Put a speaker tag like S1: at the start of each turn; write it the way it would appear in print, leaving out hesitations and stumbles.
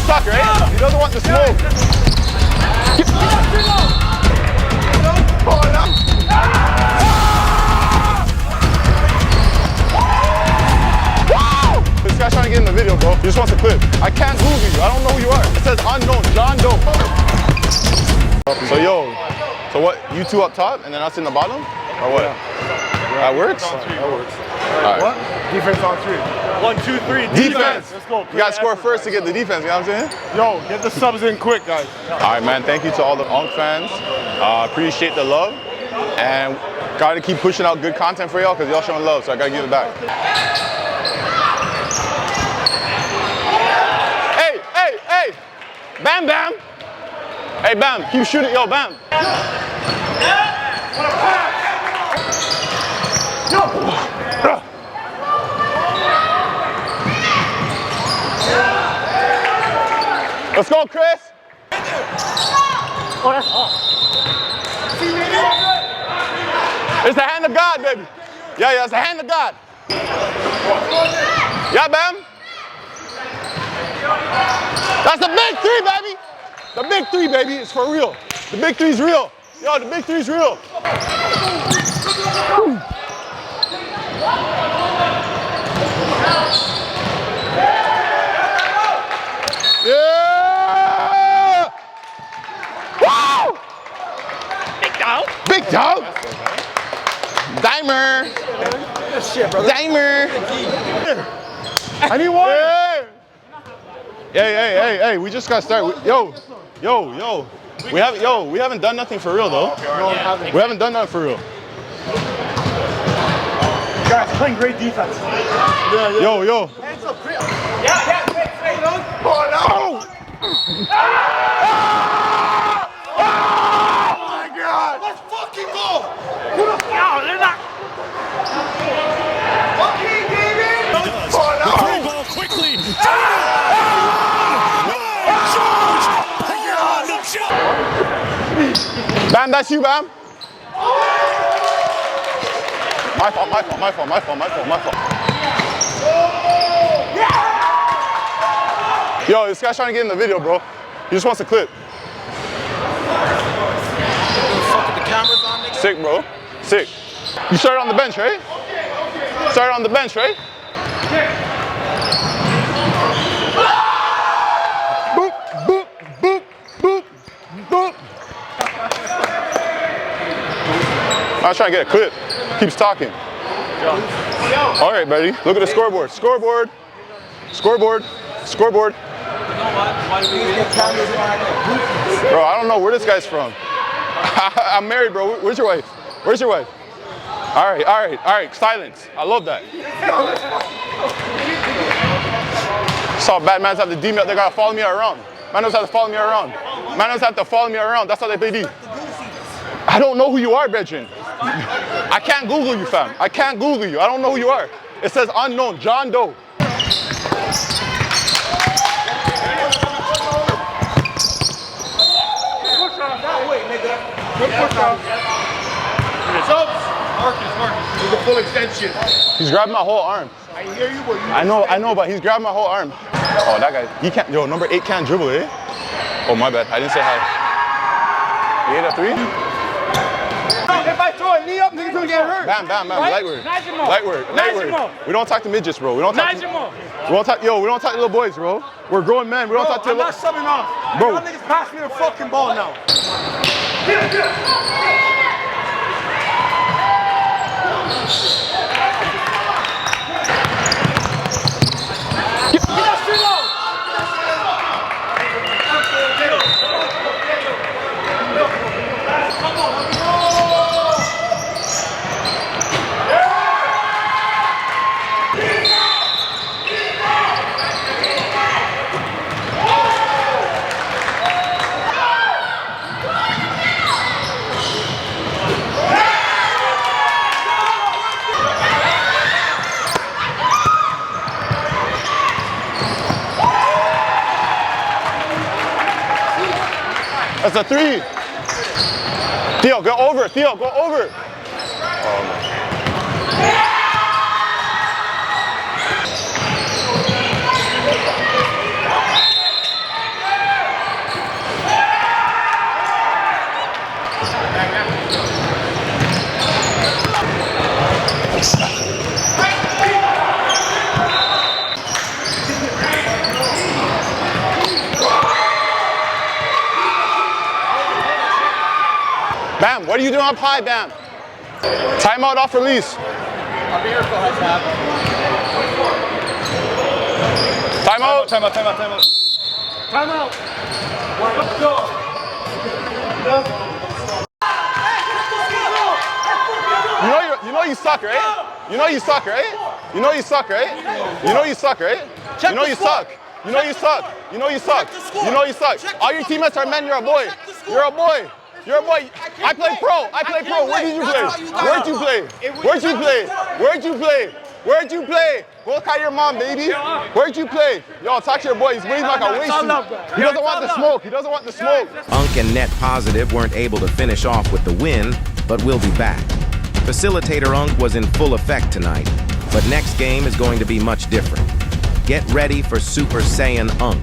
S1: tuck, right? He doesn't want the smoke. This guy's trying to get in the video, bro. He just wants a clip. I can't Google you. I don't know who you are. It says unknown, John Doe. So yo, so what? You two up top and then us in the bottom, or what? Yeah. That works. That works. Right.
S2: What? Defense on 3. 1, 2, 3.
S1: Defense. Let's go. You gotta score first to get the defense. You know what I'm saying?
S2: Yo, get the subs in quick, guys.
S1: All right, man. Thank you to all the Unk fans. Appreciate the love, and gotta keep pushing out good content for y'all because y'all showing love. So I gotta give it back. Hey, hey, hey! Bam, Bam! Hey, Bam! Keep shooting, yo, Bam! Let's go, Chris! It's the hand of God, baby. Yeah, it's the hand of God. Yeah, Bam. That's the big 3, baby. The big 3, baby. It's for real. The big 3's real. Yo, the big 3's real. Yeah! Wow! Big dog. Big dog. Dimer. Dimer.
S2: I need one.
S1: Hey, we just gotta start. Yo. We haven't done nothing for real though. We haven't done nothing for real.
S2: Guys, playing great defense.
S1: Yo.
S2: Hands up,
S1: Oh, my God!
S2: let's fucking go.
S3: No, they're not.
S2: Fucking David.
S3: The free ball quickly.
S1: Bam, that's you, Bam. My fault. Yo, this guy's trying to get in the video, bro. He just wants a clip. Sick, bro. Sick. You started on the bench, right? Started on the bench, right? Boop, boop, boop, boop, boop. I was trying to get a clip. Keeps talking. All right, buddy. Look at the scoreboard. Scoreboard. Bro, I don't know where this guy's from. I'm married, bro. Where's your wife? All right. Silence. I love that. Saw bad mans have to DM me. They gotta follow me around. Man have to follow me around. That's how they play D. I don't know who you are, Benjamin. I can't Google you, fam. I don't know who you are. It says unknown, John Doe.
S2: Marcus. The full extension.
S1: He's grabbing my whole arm.
S2: I hear you, but
S1: I know, but he's grabbing my whole arm. Oh, that guy, he can't, yo, number 8 can't dribble, eh? Oh, my bad, I didn't say hi. He hit a 3?
S2: if I throw a knee up, niggas gonna get hurt.
S1: Bam,
S3: Right?
S1: light work. We don't talk to midgets, bro. We don't talk to little boys, bro. We're grown men. We don't talk to
S2: I'm not subbing off.
S1: Bro.
S2: Y'all niggas pass me the fucking ball now.
S1: That's a 3. Theo, go over. What are you doing up high, Bam? Timeout off release. Timeout.
S2: Timeout. Let's go.
S1: You know you suck, right? You know you suck, right? You know you suck, right? You know you suck, right? You know you suck. You know you suck. You know you suck. You know you suck. All your teammates are men. You're a boy. You're a boy. You're a boy. I play pro. I play pro. Where did you play? Where'd you play? Where'd you play? Where'd you play? Where'd you play? Go call your mom, baby. Where'd you play? Yo, talk to your boy. He's waiting like a waste. He doesn't want the smoke. He doesn't want the smoke.
S4: Unk and Net Positive weren't able to finish off with the win, but will be back. Facilitator Unk was in full effect tonight, but next game is going to be much different. Get ready for Super Saiyan Unk.